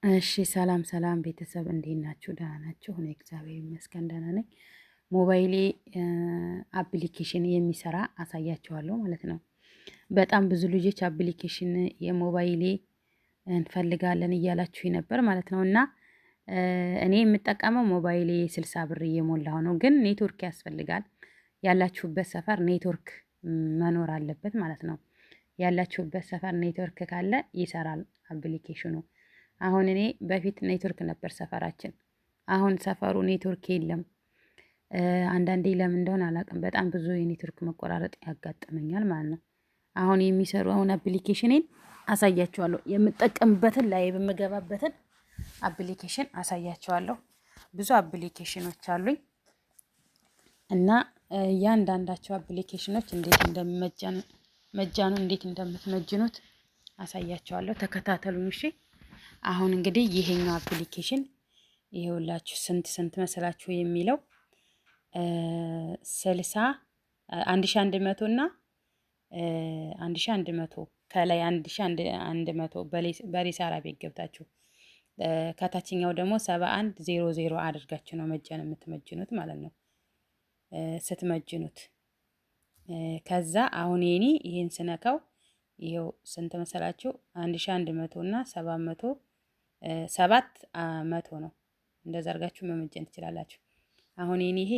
እሺ ሰላም ሰላም ቤተሰብ እንዴት ናችሁ? ደህና ናችሁ? እኔ እግዚአብሔር ይመስገን ደህና ነኝ። ሞባይሌ አፕሊኬሽን የሚሰራ አሳያችኋለሁ ማለት ነው። በጣም ብዙ ልጆች አፕሊኬሽን የሞባይሌ እንፈልጋለን እያላችሁ ነበር ማለት ነው። እና እኔ የምጠቀመው ሞባይሌ 60 ብር እየሞላው ነው፣ ግን ኔትወርክ ያስፈልጋል። ያላችሁበት ሰፈር ኔትወርክ መኖር አለበት ማለት ነው። ያላችሁበት ሰፈር ኔትወርክ ካለ ይሰራል አፕሊኬሽኑ። አሁን እኔ በፊት ኔትወርክ ነበር ሰፈራችን። አሁን ሰፈሩ ኔትወርክ የለም። አንዳንዴ ለምን እንደሆነ አላውቅም፣ በጣም ብዙ የኔትወርክ መቆራረጥ ያጋጥመኛል ማለት ነው። አሁን የሚሰሩ አፕሊኬሽኔን አሳያችኋለሁ። የምጠቀምበትን ላይ በምገባበትን አፕሊኬሽን አሳያችኋለሁ። ብዙ አፕሊኬሽኖች አሉኝ እና እያንዳንዳቸው አፕሊኬሽኖች እንዴት መጃኑ እንዴት እንደምትመጅኑት አሳያችኋለሁ። ተከታተሉኝ እሺ። አሁን እንግዲህ ይሄኛው አፕሊኬሽን ይሄውላችሁ ስንት መሰላችሁ የሚለው 1100 እና 1100 ከላይ 1100 በሪሳራ ቤት ገብታችሁ ከታችኛው ደግሞ 7100 አድርጋችሁ ነው መጀን የምትመጅኑት ማለት ነው። ስትመጅኑት ከዛ አሁን ይሄን ስነካው ይሄው ስንት መሰላችሁ 1100 እና 700 ነው። እንደዛ አድርጋችሁ መመጀን ትችላላችሁ። አሁን ይሄ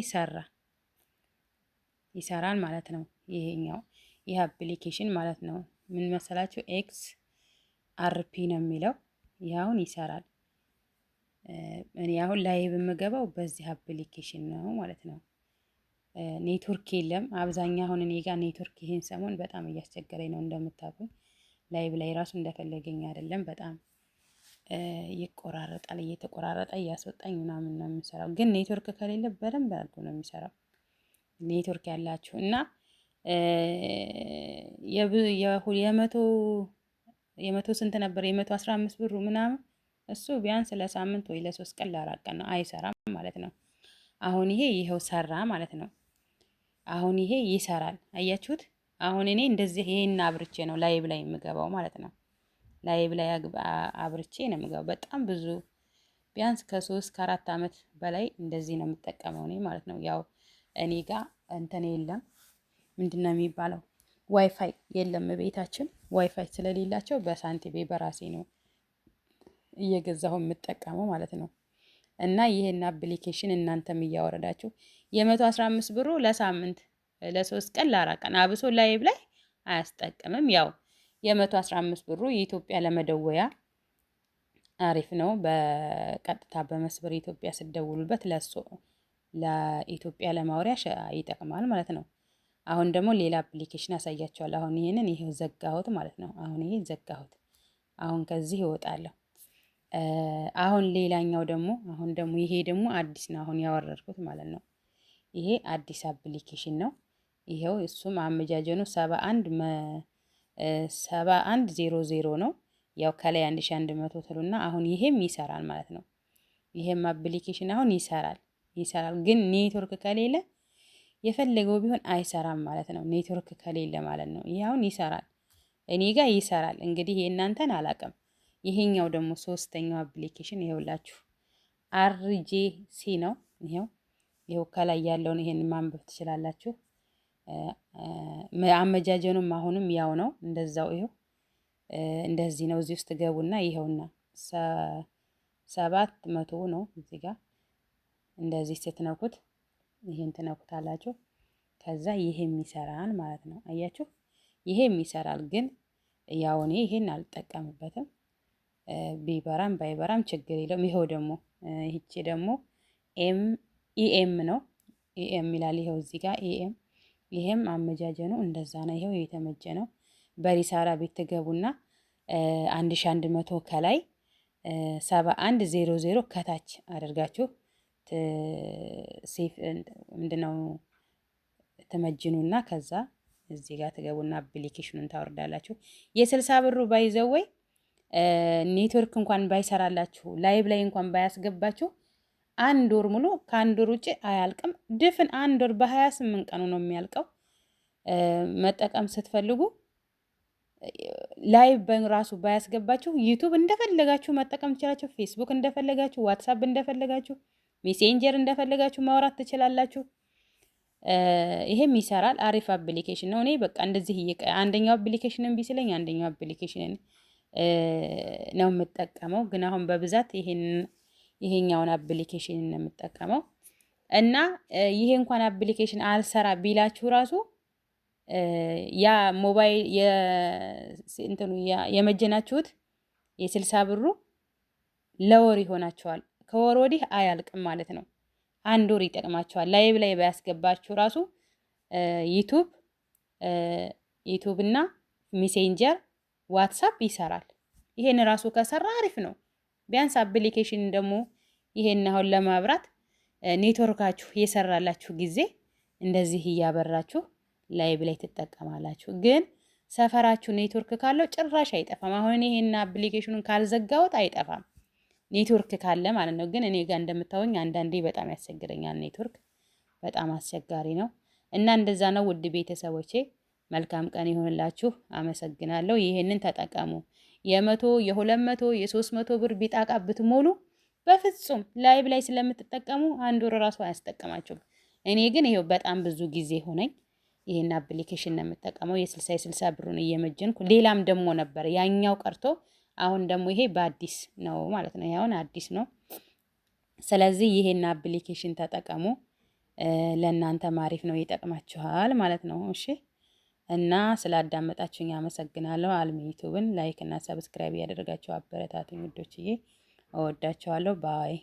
ይሰራል ማለት ነው። ይሄ አፕሊኬሽን ማለት ነው። ምን መሰላችሁ ኤክስ አርፒ ነው የሚለው። ይሄ አሁን ይሰራል። እኔ አሁን ላይ በምገባው በዚህ አፕሊኬሽን ነው ማለት ነው። ኔትወርክ የለም አብዛኛው። አሁን እኔ ጋር ኔትወርክ ይሄን ሰሞን በጣም እያስቸገረኝ ነው እንደምታውቁኝ። ላይቭ ላይ ራሱ እንደፈለገኝ አይደለም፣ በጣም ይቆራረጣል። እየተቆራረጠ እያስወጣኝ ምናምን ነው የሚሰራው። ግን ኔትወርክ ከሌለ በደንብ አድርጎ ነው የሚሰራው። ኔትወርክ ያላችሁ እና የመቶ ስንት ነበር? 115 ብሩ ምናምን እሱ ቢያንስ ለሳምንት ወይ ለ3 ቀን ለ4 ቀን ነው፣ አይሰራም ማለት ነው። አሁን ይሄው ሰራ ማለት ነው። አሁን ይሄ ይሰራል። አያችሁት? አሁን እኔ እንደዚህ ይሄን አብርቼ ነው ላይቭ ላይ የምገባው ማለት ነው። ላይቭ ላይ አብርቼ ነው የምገባው። በጣም ብዙ ቢያንስ ከ3 ከ4 ዓመት በላይ እንደዚህ ነው የምጠቀመው እኔ ማለት ነው። ያው እኔ ጋር እንትን የለም፣ ምንድነው የሚባለው ዋይፋይ የለም ቤታችን። ዋይፋይ ስለሌላቸው በሳንቲሜ በራሴ ነው እየገዛሁ የምጠቀመው ማለት ነው። እና ይሄን አፕሊኬሽን እናንተም እያወረዳችሁ የ115 ብሩ ለሳምንት ለ3 ቀን ለ4 ቀን አብሶ ላይቭ ላይ አያስጠቅምም። ያው የ115 ብሩ የኢትዮጵያ ለመደወያ አሪፍ ነው። በቀጥታ በመስበር ኢትዮጵያ ስደውሉበት ለኢትዮጵያ ለማውሪያ ይጠቅማል ማለት ነው። አሁን ደግሞ ሌላ አፕሊኬሽን አሳያቸዋለሁ። አሁን ይሄንን ይሄው ዘጋሁት ማለት ነው። አሁን ይሄ ዘጋሁት። አሁን ከዚህ እወጣለሁ። አሁን ሌላኛው ደግሞ ይሄ ደግሞ አዲስ ነው፣ አሁን ያወረድኩት ማለት ነው። ይሄ አዲስ አፕሊኬሽን ነው። ይሄው እሱም አመጃጀኑ 7100 ነው። ያው ከላይ 1100 ትሉና አሁን ይሄም ይሰራል ማለት ነው። ይሄም አፕሊኬሽን አሁን ይሰራል፣ ግን ኔትወርክ ከሌለ የፈለገው ቢሆን አይሰራም ማለት ነው። ኔትወርክ ከሌለ ማለት ነው። ይሄ አሁን ይሰራል፣ እኔ ጋር ይሰራል። እንግዲህ የእናንተን አላውቅም። ይሄኛው ደግሞ ሶስተኛው አፕሊኬሽን ይሄውላችሁ አርጄሲ ነው። ይሄው ከላይ ያለውን ይሄን ማንበብ ትችላላችሁ። አመጃጀኑም አሁንም ያው ነው፣ እንደዛው ይሄው እንደዚህ ነው። እዚህ ውስጥ ገቡና ይሄውና 700 ነው። እዚህ ጋር እንደዚህ ስትነኩት ይሄን ትነኩታላችሁ። ከዛ ይሄም ይሰራል ማለት ነው። አያችሁ፣ ይሄም ይሰራል። ግን ያው እኔ ይሄን አልጠቀምበትም። ቢበራም ባይበራም ችግር የለውም። ይሄው ደግሞ ይህቺ ደግሞ ኢኤም ነው። ኢኤም ይላል። ይሄው እዚህ ጋር ኢኤም። ይሄም አመጃጀኑ እንደዛ ነው። ይሄው የተመጀ ነው። በሪሳራ ቤት ትገቡና 1100 ከላይ 7100 ከታች አድርጋችሁ ሴፍ ምንድነው ተመጅኑና ከዛ እዚህ ጋር ትገቡና አፕሊኬሽኑን ታወርዳላችሁ። የ60 ብሩ ባይዘወይ ኔትወርክ እንኳን ባይሰራላችሁ ላይቭ ላይ እንኳን ባያስገባችሁ 1 ወር ሙሉ ከ1 ወር ውጪ አያልቅም። ድፍን 1 ወር በ28 ቀኑ ነው የሚያልቀው። መጠቀም ስትፈልጉ ላይቭ በራሱ ባያስገባችሁ ዩቱብ እንደፈለጋችሁ መጠቀም ትችላላችሁ። ፌስቡክ እንደፈለጋችሁ፣ ዋትሳፕ እንደፈለጋችሁ፣ ሜሴንጀር እንደፈለጋችሁ ማውራት ትችላላችሁ። ይሄም ይሰራል። አሪፍ አፕሊኬሽን ነው። እኔ በቃ እንደዚህ አንደኛው አፕሊኬሽን እምቢ ሲለኝ አንደኛው አፕሊኬሽን ነው የምጠቀመው። ግን አሁን በብዛት ይሄኛውን አፕሊኬሽን ነው የምጠቀመው እና ይሄ እንኳን አፕሊኬሽን አልሰራ ቢላችሁ ራሱ ያ ሞባይል እንትኑ የመጀናችሁት የ60 ብሩ ለወር ይሆናችኋል። ከወር ወዲህ አያልቅም ማለት ነው። አንድ ወር ይጠቅማችኋል። ላይቭ ላይ ባያስገባችሁ ራሱ ዩቱብ እና ሜሴንጀር ዋትሳፕ ይሰራል። ይሄን ራሱ ከሰራ አሪፍ ነው። ቢያንስ አፕሊኬሽን ደግሞ ይሄን አሁን ለማብራት ኔትወርካችሁ የሰራላችሁ ጊዜ እንደዚህ እያበራችሁ ላይቭ ላይ ትጠቀማላችሁ። ግን ሰፈራችሁ ኔትወርክ ካለው ጭራሽ አይጠፋም። አሁን ይሄን አፕሊኬሽኑን ካልዘጋሁት አይጠፋም ኔትወርክ ካለ ማለት ነው። ግን እኔ ጋር እንደምታወኝ አንዳንዴ በጣም ያስቸግረኛል ኔትወርክ፣ በጣም አስቸጋሪ ነው እና እንደዛ ነው። ውድ ቤተሰቦቼ መልካም ቀን ይሆንላችሁ። አመሰግናለሁ። ይሄንን ተጠቀሙ። የ100 የ200 የ300 ብር ቢጣቃ ብትሞሉ በፍጹም ላይቭ ላይ ስለምትጠቀሙ አንድ ወር ራሱ አያስጠቅማችሁም። እኔ ግን ይሄው በጣም ብዙ ጊዜ ሆነኝ ይሄን አፕሊኬሽን ነው የምጠቀመው። የ60 ብሩን እየመጀንኩ ሌላም ደግሞ ነበር ያኛው ቀርቶ አሁን ደግሞ ይሄ በአዲስ ነው ማለት ነው። ያውን አዲስ ነው። ስለዚህ ይሄን አፕሊኬሽን ተጠቀሙ። ለእናንተ ማሪፍ ነው፣ ይጠቅማችኋል ማለት ነው። እሺ እና ስላዳመጣችሁኝ አመሰግናለሁ። አልሚ ዩቲዩብን ላይክ እና ሰብስክራይብ ያደረጋችሁ አበረታቱኝ ውዶችዬ። እወዳችኋለሁ። ባይ